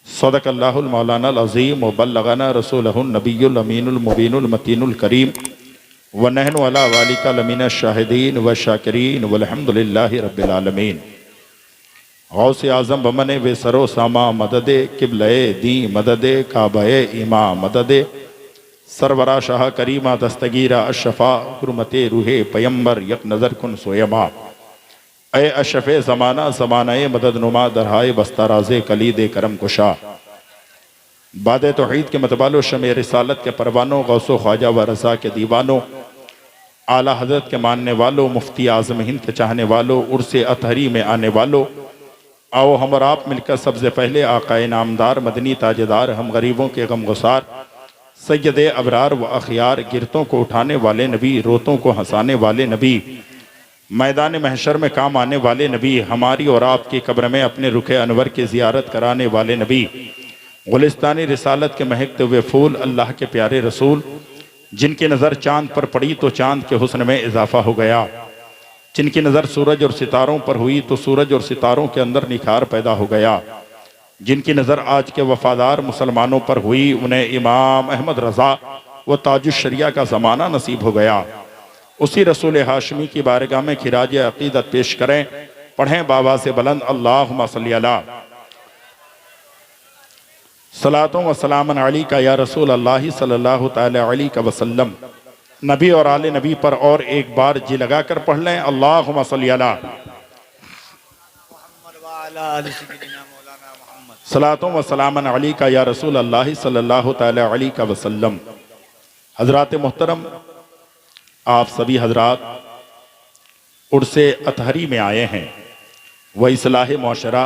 सदक़ल्लाहुल मौलानाल अज़ीम व बल्लगना रसूलहुन नबियुल अमीनुल मुबीनुल मतीनुल करीम व नहनु अला वालिका लमीना शाहिदीन व शाकिरीन वल्हम्दुलिल्लाहि रब्बिल आलमीन। गौसे आज़म बमने वे सरो सामा मददे किबले दी मददे काबे इमा मददे सरवरा शाह करीमा दस्तगीरा अशफ़ा हुरमते रूहे पैम्बर यक नज़र कुन सोयमा ए अशफ़े ज़माना ज़मानाए मदद नुमा दरहाए बस्ताराज़े कलीदे करम कुशा बाद तौहीद के मतबालो शमे रिसालत के परवानों गौसो ख्वाजा व रज़ा के दीवानों आला हज़रत के मानने वालों मुफ्ती आज़म हिंद के चाहने वालों उर्से अतहरी में आने वालों, आओ हम और आप मिलकर सबसे पहले आकाए नामदार मदनी ताजेदार हम गरीबों के गम गुसार सैयदे अबरार व अखियार गिरतों को उठाने वाले नबी रोतों को हंसाने वाले नबी मैदान महशर में काम आने वाले नबी हमारी और आपकी कब्र में अपने रुखे अनवर की ज़ियारत कराने वाले नबी गुलिस्तानी रिसालत के महकते हुए फूल अल्लाह के प्यारे रसूल जिनकी नज़र चाँद पर पड़ी तो चाँद के हुस्न में इजाफा हो गया, जिनकी नज़र सूरज और सितारों पर हुई तो सूरज और सितारों के अंदर निखार पैदा हो गया, जिनकी नज़र आज के वफादार मुसलमानों पर हुई उन्हें इमाम अहमद रज़ा व ताजुश शरिया का ज़माना नसीब हो गया। उसी रसूल हाशमी की बारगाह में खिराज अकीदत पेश करें, पढ़ें बाबा से बुलंद अल्लाहुम्मा सल्ली अला सलातों व सलामन अली का या रसूल अल्लाह सल्लल्लाहु तआला अलैहि वसल्लम। नबी और आले नबी पर और एक बार जी लगा कर पढ़ लें अल्लाहुम्मा सल्ली अला सलातों व सलामन अली का या रसूल अल्लाह सल्लल्लाहु तआला अलैहि वसल्लम। हजरात मोहतरम, आप सभी हजरात उर्से अतहरी में आए हैं व इस्लाह मौशरा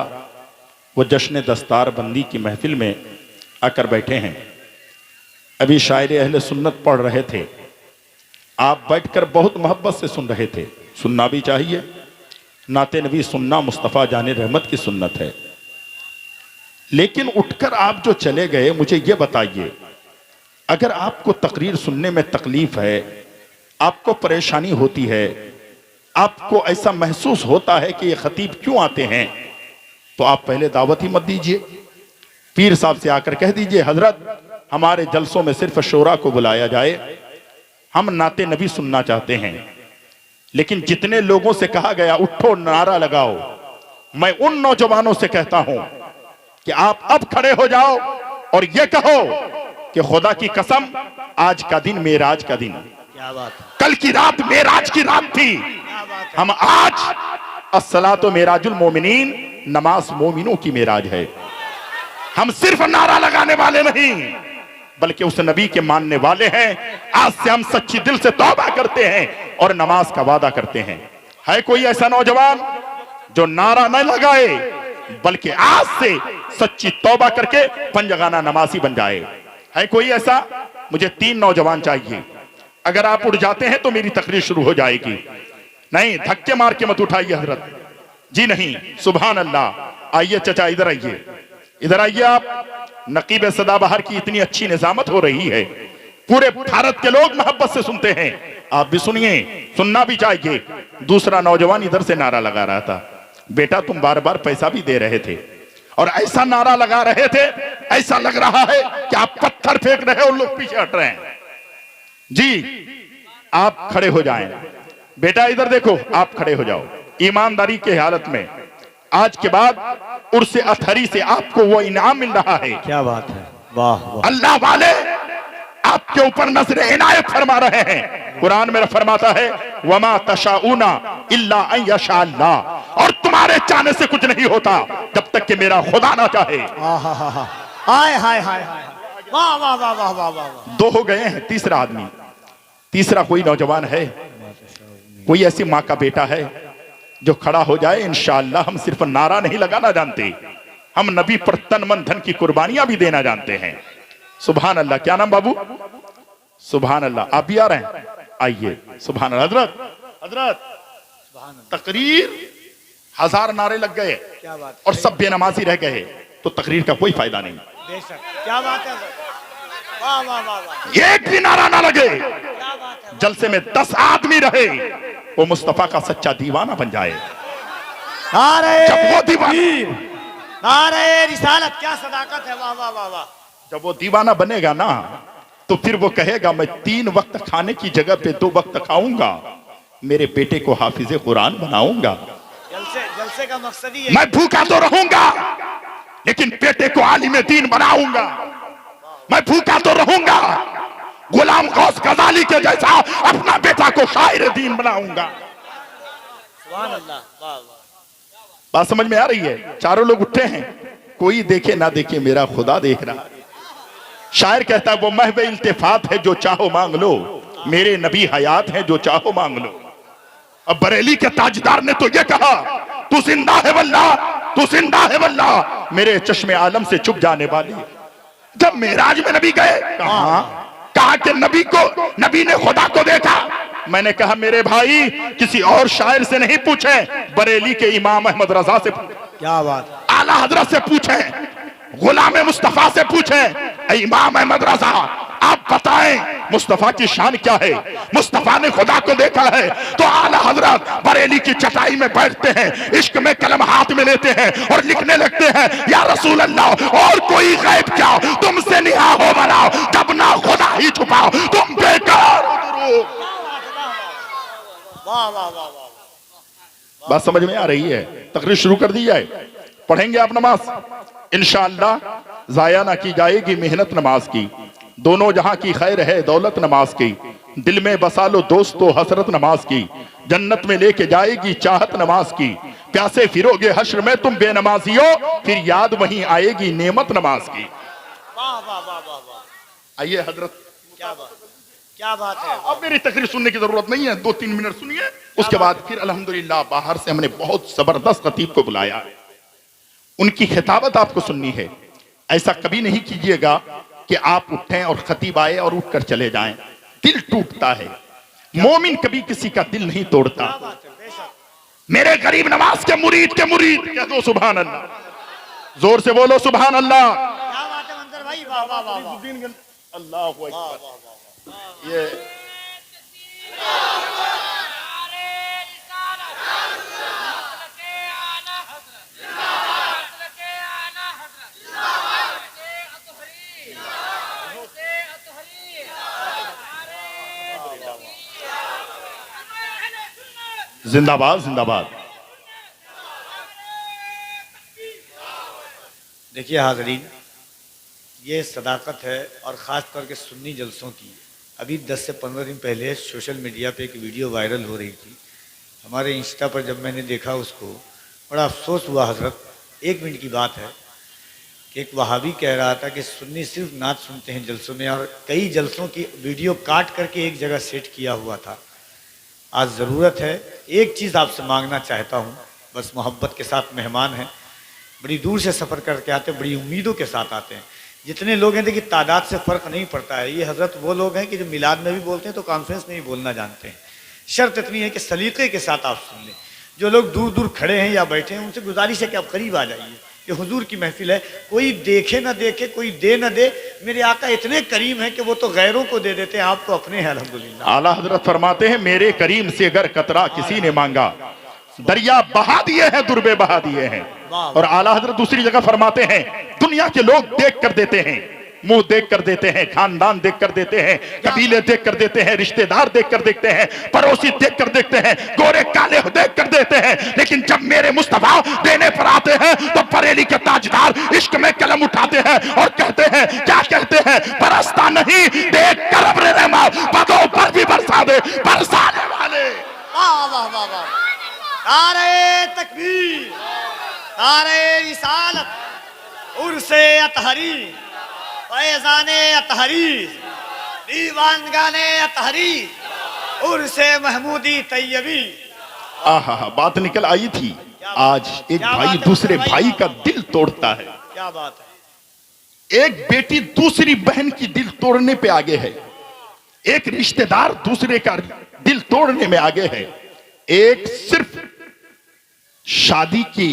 व जश्न दस्तार बंदी की महफिल में आकर बैठे हैं। अभी शायर अहले सुन्नत पढ़ रहे थे, आप बैठकर बहुत मोहब्बत से सुन रहे थे, सुनना भी चाहिए। नाते नबी सुनना मुस्तफ़ा जाने रहमत की सुन्नत है। लेकिन उठकर आप जो चले गए, मुझे ये बताइए, अगर आपको तकरीर सुनने में तकलीफ है, आपको परेशानी होती है, आपको ऐसा महसूस होता है कि ये खतीब क्यों आते हैं, तो आप पहले दावत ही मत दीजिए। पीर साहब से आकर कह दीजिए, हजरत हमारे जलसों में सिर्फ शोरा को बुलाया जाए, हम नाते नबी सुनना चाहते हैं। लेकिन जितने लोगों से कहा गया उठो नारा लगाओ, मैं उन नौजवानों से कहता हूं कि आप अब खड़े हो जाओ और ये कहो कि खुदा की कसम आज का दिन मेराज का दिन, क्या बात, कल की रात मेराज की रात थी। हम आज अस्सलातो मेराजुल मोमिनीन, नमाज मोमिनों की मेराज है। हम सिर्फ नारा लगाने वाले नहीं बल्कि उस नबी के मानने वाले हैं। आज से हम सच्ची दिल से तौबा करते हैं और नमाज का वादा करते हैं। है कोई ऐसा नौजवान जो नारा न लगाए बल्कि आज से सच्ची तौबा करके पंजगाना नमाजी बन जाए? है कोई ऐसा? मुझे 3 नौजवान चाहिए। अगर आप उठ जाते हैं तो मेरी तकरीर शुरू हो जाएगी। नहीं, धक्के मार के मत उठाइए हजरत जी, नहीं। सुभान अल्लाह। आइए चचा, इधर आइए, इधर आइए। आप नकीब सदाबहार की इतनी अच्छी निजामत हो रही है, पूरे भारत के लोग मोहब्बत से सुनते हैं, आप भी सुनिए, सुनना भी चाहिए। दूसरा नौजवान इधर से नारा लगा रहा था, बेटा तुम बार बार पैसा भी दे रहे थे और ऐसा नारा लगा रहे थे, ऐसा लग रहा है कि आप पत्थर फेंक रहे हो, लोग पीछे हट रहे हैं। जी आप खड़े हो जाएं। बेटा इधर देखो, आप खड़े हो जाओ ईमानदारी के हालत में। आज के बाद उर्से अतहरी से आपको वो इनाम मिल रहा है। क्या बात है, वाह वाह। अल्लाह वाले आपके ऊपर नजर इनायत फरमा रहे हैं। कुरान में फरमाता है वमा तशाऊना इल्ला अन यशा अल्लाह, और तुम्हारे चाहने से कुछ नहीं होता जब तक कि मेरा खुदा ना चाहे। हाय हाय हाय, वाह वाह वाह वाह वाह। 2 हो गए हैं, तीसरा आदमी, तीसरा कोई नौजवान है, कोई ऐसी माँ का बेटा है जो खड़ा हो जाए? इंशाअल्लाह हम सिर्फ नारा नहीं लगाना जानते, हम नबी पर तन मन धन की कुर्बानियां भी देना जानते हैं। सुभान अल्लाह। क्या नाम बाबू? सुभान अल्लाह। आप भी आ रहे हैं? आइए। सुभान अल्लाह। हजरत, हजरत तकरीर 1000 नारे लग गए और सब बेनमाजी रह गए तो तकरीर का कोई फायदा नहीं। क्या बात है, वाह वाह वाह। एक भी नारा ना लगे, जलसे में 10 आदमी रहे, वो मुस्तफा का सच्चा दीवाना बन जाए। जब वो दीवाना नारे रिसालत, क्या सदाकत है, वाह वाह वाह वाह। जब वो दीवाना बनेगा ना तो फिर वो कहेगा मैं 3 वक्त खाने की जगह पे 2 वक्त खाऊंगा, मेरे बेटे को हाफिज कुरान बनाऊंगा। जलसे का मकसद ही है, मैं भूखा तो रहूंगा लेकिन बेटे को आलिम दीन बनाऊंगा। मैं भूखा तो रहूंगा, गुलाम गौस गजाली के जैसा अपना बेटा को शायर दीन बनाऊंगा। सुभान अल्लाह, वाह वाह। बात समझ में आ रही है? चारों लोग उठे हैं, कोई देखे ना देखे मेरा खुदा देख रहा है। शायर कहता है वो महवे इल्तिफात है जो चाहो मांग लो, मेरे नबी हयात है जो चाहो मांग लो। अब बरेली के ताजदार ने तो ये कहा तू जिंदा है वल्लाह, तू जिंदा है वल्लाह, मेरे चश्मे आलम से छुप जाने वाली। जब मेराज में नबी गए, कहा कि नबी ने खुदा को देखा। मैंने कहा मेरे भाई किसी और शायर से नहीं पूछे, बरेली के इमाम अहमद रजा से पूछे, क्या बात, आला हजरत से पूछे, गुलाम मुस्तफा से पूछे, इमाम अहमद रजा आप बताएं मुस्तफा की शान क्या है। मुस्तफा ने खुदा को देखा है तो आला हजरत बरेली की चटाई में बैठते हैं, इश्क में कलम हाथ में लेते हैं और लिखने लगते हैं या रसूल अल्लाह और कोई गैब क्या, तुमसे निहा हो बनाओ, जब ना खुदा ही छुपाओ, तुम बेकार। वाह वाह वाह वाह। बात समझ में आ रही है? तकरीर शुरू कर दी जाए, पढ़ेंगे आप नमाज इंशाअल्लाह, जाया ना की जाएगी मेहनत नमाज की। दोनों जहां की खैर है दौलत नमाज की, दिल में बसा लो दोस्तों हसरत नमाज की, जन्नत में लेके जाएगी चाहत नमाज की। प्यासे फिरोगे हश्र में तुम बेनमाजियो, फिर याद वहीं आएगी नेमत नमाज की। वाह वाह वाह वाह वाह। आइए हजरत, क्या बात, क्या बात है। अब मेरी तकरीर सुनने की जरूरत नहीं है, 2-3 मिनट सुनिए, उसके बाद फिर अल्हम्दुलिल्लाह बाहर से हमने बहुत जबरदस्त खतीब को बुलाया है, उनकी खिताबत आपको सुननी है। ऐसा कभी नहीं कीजिएगा कि आप उठें और खतीब आए और उठकर चले जाएं, दिल टूटता है। मोमिन कभी किसी का दिल नहीं तोड़ता। मेरे गरीब नवाज के मुरीद कह दो सुभान अल्लाह, जोर से बोलो सुभान अल्लाह। क्या बात है मंजर भाई, वाह वाह वाह वाह। अल्लाहु अकबर। ये जिंदाबाद जिंदाबाद। देखिए हाजरीन, ये सदाकत है और ख़ास तौर के सुन्नी जलसों की। अभी 10 से 15 दिन पहले सोशल मीडिया पे एक वीडियो वायरल हो रही थी, हमारे इंस्टा पर जब मैंने देखा उसको बड़ा अफसोस हुआ हजरत। 1 मिनट की बात है कि एक वहाबी कह रहा था कि सुन्नी सिर्फ नात सुनते हैं जलसों में, और कई जलसों की वीडियो काट करके एक जगह सेट किया हुआ था। आज ज़रूरत है, एक चीज़ आपसे मांगना चाहता हूँ, बस मोहब्बत के साथ मेहमान हैं, बड़ी दूर से सफ़र करके आते हैं, बड़ी उम्मीदों के साथ आते हैं। जितने लोग हैं देखिए तादाद से फ़र्क नहीं पड़ता है। ये हज़रत वो लोग हैं कि जो मिलाद में भी बोलते हैं तो कॉन्फ्रेंस में भी बोलना जानते हैं। शर्त इतनी है कि सलीक़े के साथ आप सुन लें। जो लोग दूर दूर खड़े हैं या बैठे हैं उनसे गुजारिश है कि आप करीब आ जाइए, ये हुजूर की महफिल है, कोई देखे ना देखे, कोई दे ना दे, मेरे आका इतने करीम हैं कि वो तो गैरों को दे देते हैं, आप तो अपने हैं अल्हम्दुलिल्लाह। आला हजरत फरमाते हैं मेरे करीम से अगर कतरा किसी ने मांगा, दरिया बहा दिए हैं दुर्बे बहा दिए हैं। और आला हजरत दूसरी जगह फरमाते हैं दुनिया के लोग देख कर देते हैं, मुंह देख कर देते हैं, खानदान देख कर देते हैं, कबीले देख कर देते हैं, रिश्तेदार देख कर देखते हैं, पड़ोसी देख कर देखते हैं, गोरे काले देख कर देते हैं, लेकिन जब मेरे मुस्तफा देने पर आते हैं तो बरेली के ताजदार इश्क में कलम उठाते हैं और कहते हैं, क्या कहते हैं, बरसता नहीं देख कर अब्र रहमत, बदों पर भी बरसा दे बरसाने वाले। वाह वाह वाह वाह। नारे तकबीर, नारे रिसालत, उर्से अतहरी, फैज़ाने अतहरी, दीवानगाने अतहरी, उर्से महमूदी तैयबी। आहा, बात निकल आई थी। आज एक भाई दूसरे भाई का दिल तोड़ता है। क्या बात है। एक बेटी दूसरी बहन की दिल तोड़ने पे आगे है, एक रिश्तेदार दूसरे का दिल तोड़ने में आगे है। एक सिर्फ शादी की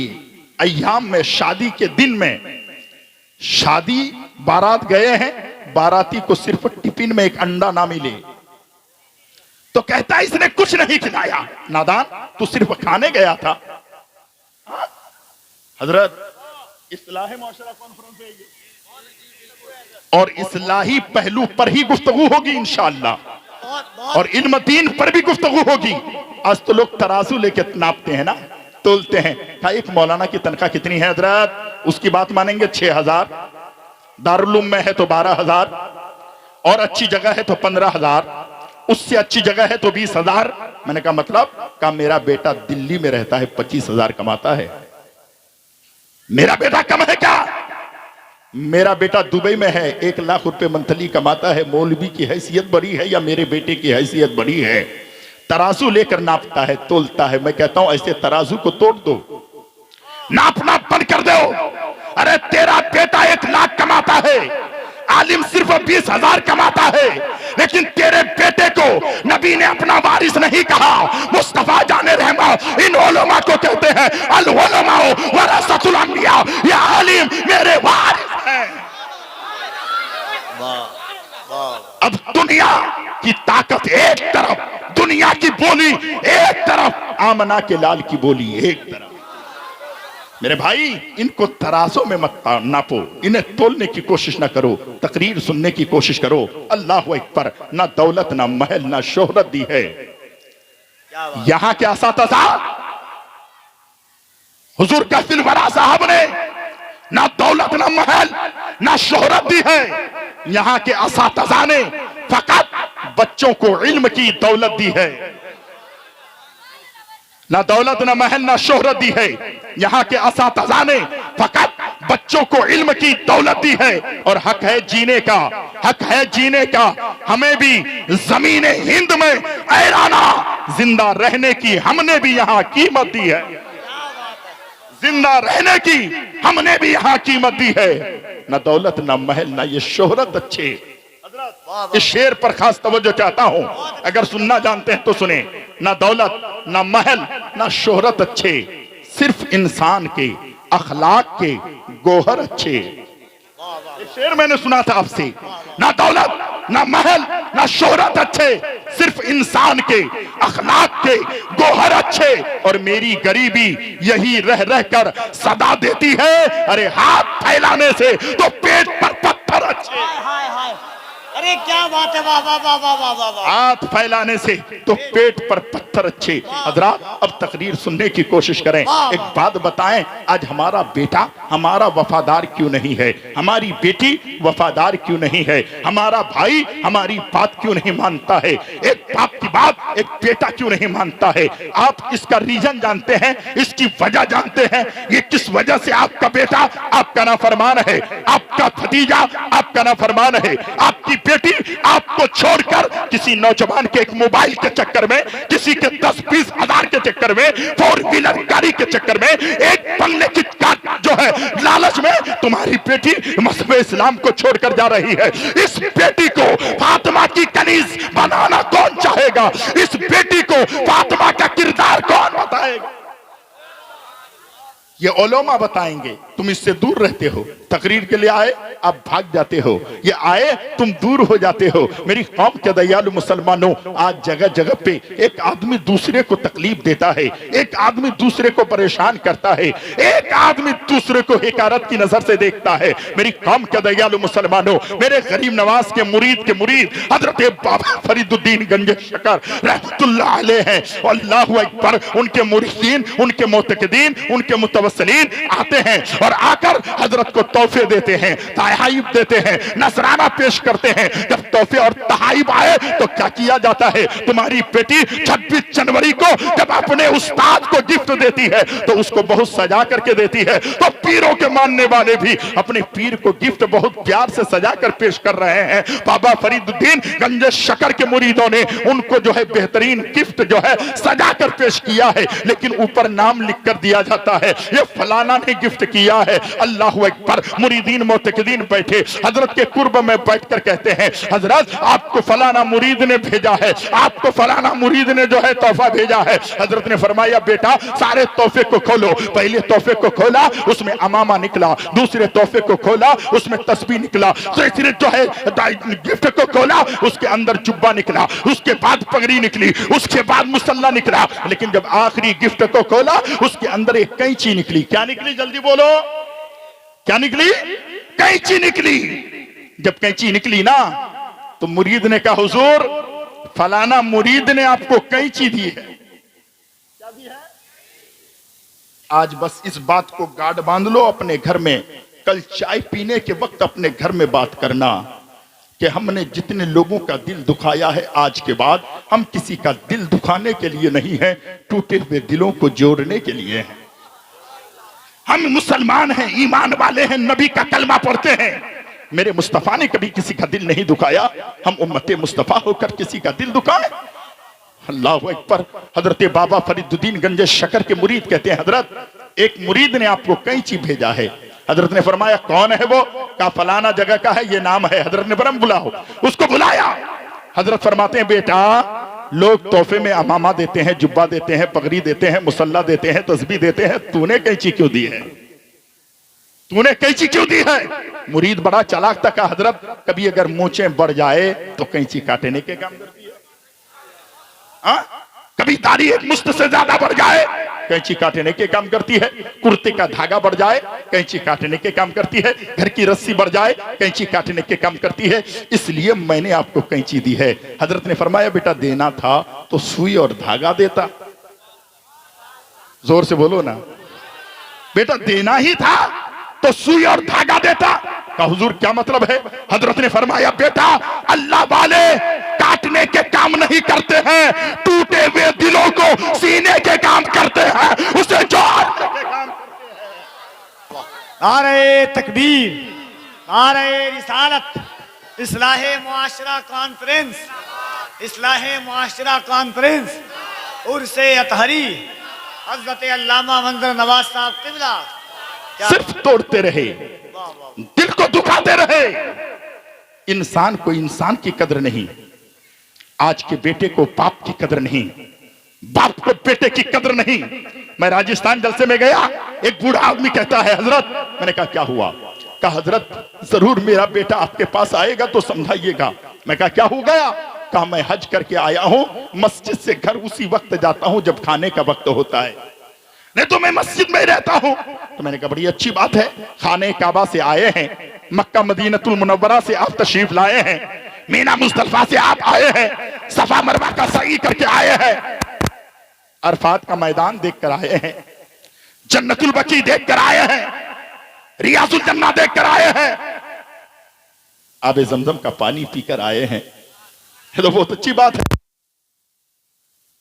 अय्याम में, शादी के दिन में, शादी बारात गए हैं, बाराती को सिर्फ टिफिन में एक अंडा ना मिले तो कहता है इसने कुछ नहीं खिलाया। नादान, तू सिर्फ खाने गया था। हजरत इस्लाह मुआशरा कॉन्फ्रेंस है ये, और इस्लाही पहलू पर ही गुफ्तगू होगी इंशाअल्लाह, और इल्म दीन पर भी गुफ्तगू होगी। आज तो लोग तराजू लेके नापते हैं ना, तोलते हैं। कहा एक मौलाना की तनख्वाह कितनी है हजरत, उसकी बात मानेंगे 6000, दारुल उलूम में है तो 12000, और अच्छी जगह है तो 15000, उससे अच्छी जगह है तो 20000। मैंने कहा मतलब? कहा मेरा बेटा दिल्ली में रहता है 25000 कमाता है। मेरा बेटा कम है क्या? मेरा बेटा दुबई में है 1 लाख रुपए मंथली कमाता है। मौलवी की हैसियत बड़ी है या मेरे बेटे की हैसियत बड़ी है? तराजू लेकर नापता है, तोलता है। मैं कहता हूं ऐसे तराजू को तोड़ दो, नापना बंद कर दो। अरे तेरा बेटा 1 लाख कमाता है, आलिम सिर्फ 20,000 कमाता है, लेकिन तेरे बेटे को नबी ने अपना वारिस नहीं कहा। मुस्तफा जाने रहमा इन उलमा को कहते हैं अल उलमा वरसतुल अंबिया, ये आलिम मेरे वारिस हैं। अब दुनिया की ताकत एक तरफ, दुनिया की बोली एक तरफ, आमना के लाल की बोली एक तरफ। मेरे भाई इनको तराजों में मत नापो, इन्हें तोलने की कोशिश ना करो, तकरीर सुनने की कोशिश करो। अल्लाह अकबर, ना दौलत ना महल ना शोहरत दी है। यहां के असातिज़ा हुजूर कहफिल वरा साहब ने ना दौलत ना महल ना शोहरत दी है। यहां के असातिज़ा ने फकत बच्चों को इल्म की दौलत दी है। ना दौलत ना महल ना शोहरत दी है। यहां के असातिज़ा ने फकत बच्चों को इल्म की दौलत दी है। और हक है जीने का, हक है जीने का। हमें भी जमीन हिंद में ऐराना जिंदा रहने की हमने भी यहां कीमत दी है। जिंदा रहने की हमने भी यहां कीमत दी है। ना दौलत ना महल ना ये शोहरत अच्छे। इस शेर पर खास तवज्जो चाहता हूं, अगर सुनना जानते हैं तो सुने। ना दौलत ना महल ना शोहरत अच्छे, सिर्फ इंसान के अखलाक के गोहर अच्छे। ये शेर मैंने सुना था आपसे। ना दौलत ना महल ना शोहरत अच्छे, सिर्फ इंसान के अखलाक के गोहर अच्छे। और मेरी गरीबी यही रह रह कर सदा देती है, अरे हाथ फैलाने से तो पेट पर पत्थर अच्छे। अरे क्या बात है, वाह वाह वाह वाह वाह वाह। हाथ फैलाने से तो पेट पर पत्थर अच्छे। हजरात अब तकरीर सुनने की कोशिश करें। एक बात बताएं, आज हमारा बेटा हमारा वफादार क्यों नहीं है? हमारी बेटी वफादार क्यों नहीं है? हमारा भाई हमारी बात क्यों नहीं मानता है? एक बाप की बात एक बेटा क्यों नहीं मानता है? आप इसका रीजन जानते हैं, इसकी वजह जानते हैं? ये किस वजह से आपका बेटा आपका नाफरमान है, आपका भतीजा आपका नाफरमान है, आपकी बेटी आपको छोड़कर किसी नौजवान के एक मोबाइल के चक्कर में, किसी के 10-20 हजार के चक्कर में, 4 व्हीलर गाड़ी के चक्कर में, एक बंगले की जो है लालच में तुम्हारी बेटी मजहब इस्लाम को छोड़कर जा रही है। इस बेटी को फातिमा की कनीज बनाना कौन चाहेगा? इस बेटी को फातिमा का किरदार कौन बताएगा? ये उलमा बताएंगे। तुम इससे दूर रहते हो, तकरीर के लिए आए आप भाग जाते हो, ये आए तुम दूर हो जाते हो। मेरी कौम के दयालु मुसलमानों, आज जगह जगह पे एक आदमी दूसरे को तकलीफ देता है, एक आदमी दूसरे को परेशान करता है, एक आदमी दूसरे को हिकारत की नजर से देखता है। मेरी कौम के दयालु मुसलमानों, मेरे गरीब नवाज के मुरीद हजरत बाबा फरीदुद्दीन गंज शकर रहमतुल्लाह अलैह हैं। अल्लाहु अकबर, उनके मुरीदीन, उनके मुतक़िदीन, उनके मुतवस्सिलीन आते हैं और आकर हजरत को तोहफे देते हैं, तहाइफ देते हैं, नजराना पेश करते हैं। जब तोहफे और तहाइफ आए तो क्या किया जाता है? तुम्हारी बेटी 26 जनवरी को जब अपने उस्ताद को गिफ्ट देती है तो उसको बहुत सजा करके देती है। तो पीरों के मानने वाले भी अपने पीर को गिफ्ट बहुत प्यार से सजा कर पेश कर रहे हैं। बाबा फरीदुद्दीन गंज शकर के मुरीदों ने उनको जो है बेहतरीन गिफ्ट जो है सजा कर पेश किया है, लेकिन ऊपर नाम लिख कर दिया जाता है ये फलाना ने गिफ्ट किया है। अल्लाहु अकबर, मुरीदीन मुतक़िदीन बैठे हजरत के कुर्ब में बैठकर कहते हैं हजरत आपको फलाना मुरीद ने भेजा है, आपको फलाना मुरीद ने जो है तोहफा भेजा है। हजरत ने फरमाया बेटा सारे तोहफे को खोलो। पहले तोहफे को खोला, उसमें अमामा निकला। दूसरे तोहफे को खोला, उसमें तस्बीह निकला। तीसरे जो है गिफ्ट को खोला, उसके अंदर जुब्बा निकला। उसके बाद पगड़ी निकली, उसके बाद मुसल्ला निकला। लेकिन जब आखिरी गिफ्ट को खोला उसके अंदर एक कैंची निकली। क्या निकली? जल्दी बोलो। क्या निकली? कैंची निकली। जब कैंची निकली ना तो मुरीद ने कहा, हुजूर फलाना मुरीद ने आपको कैंची दी है। क्या दी है? आज बस इस बात को गाढ़ बांध लो अपने घर में। कल चाय पीने के वक्त अपने घर में बात करना कि हमने जितने लोगों का दिल दुखाया है, आज के बाद हम किसी का दिल दुखाने के लिए नहीं है, टूटे हुए दिलों को जोड़ने के लिए हैं। हम मुसलमान हैं, ईमान वाले हैं, नबी का कलमा पढ़ते हैं। मेरे मुस्तफा ने कभी किसी का दिल नहीं दुखाया, हम उम्मते मुस्तफा होकर किसी का दिल दुखाए? अल्लाह अकबर। हजरत बाबा फरीदुद्दीन गंज शकर के मुरीद कहते हैं, हजरत एक मुरीद ने आपको कैंची भेजा है। हजरत ने फरमाया कौन है वो? का फलाना जगह का है, ये नाम है। हजरत ने फरमाया बुलाओ। उसको बुलाया। हजरत फरमाते हैं, बेटा लोग तोहफे में अमामा देते हैं, जुब्बा देते हैं, पगड़ी देते हैं, मुसल्ला देते हैं, तस्बीह देते हैं, तूने कैंची क्यों दी है? तूने कैंची क्यों दी है? मुरीद बड़ा चालाक था। कहा हजरत कभी अगर मूंछें बढ़ जाए तो कैंची काटने के काम करती है। कभी दाढ़ी एक मुश्त से ज्यादा बढ़ जाए, कैंची काटने के काम करती है। कुर्ते का धागा बढ़ जाए, कैंची काटने के काम करती है। घर की रस्सी बढ़ जाए, कैंची काटने के काम करती है। इसलिए मैंने आपको कैंची दी है। हजरत ने फरमाया बेटा देना था तो सुई और धागा देता। जोर से बोलो ना। बेटा देना ही था तो सुई और धागा देता। कहा हुजूर क्या मतलब है? हजरत ने फरमाया बेटा अल्लाह वाले काटने के काम नहीं करते हैं, टूटे हुए दिलों को सीने के काम करते हैं, उसे जोड़ने के काम करते हैं। नारे तकबीर, नारे रिसालत, इस्लाहे मुआशरा कॉन्फ्रेंस, इस्लाहे मुआशरा कॉन्फ्रेंस, उर्से अतहरी, हजरत अल्लामा मंजर नवाज साहब किबला सिर्फ तोड़ते रहे, दिल को दुखाते रहे। इंसान को इंसान की कदर नहीं, आज के बेटे को बाप की कदर नहीं, बाप को बेटे की कदर नहीं। मैं राजस्थान जलसे में गया, एक बूढ़ा आदमी कहता है हजरत, मैंने कहा क्या हुआ? कहा हजरत जरूर मेरा बेटा आपके पास आएगा तो समझाइएगा। मैं कहा क्या हो गया? कहा मैं हज करके आया हूं, मस्जिद से घर उसी वक्त जाता हूं जब खाने का वक्त होता है, नहीं तो मैं मस्जिद में ही रहता हूं। तो मैंने कहा बड़ी अच्छी बात है, खाने काबा से आए हैं, मक्का मदीनतुल मुनव्वरा से आप तशरीफ लाए हैं, मीना मुस्तफा से आप आए हैं, सफा मरवा का सई करके आए हैं, अरफात का मैदान देख कर आए हैं, जन्नतुल बकी देख कर आए हैं, रियाजुल जन्ना देख कर आए हैं, आबे जमजम का पानी पीकर आए हैं। ये तो बहुत अच्छी बात है।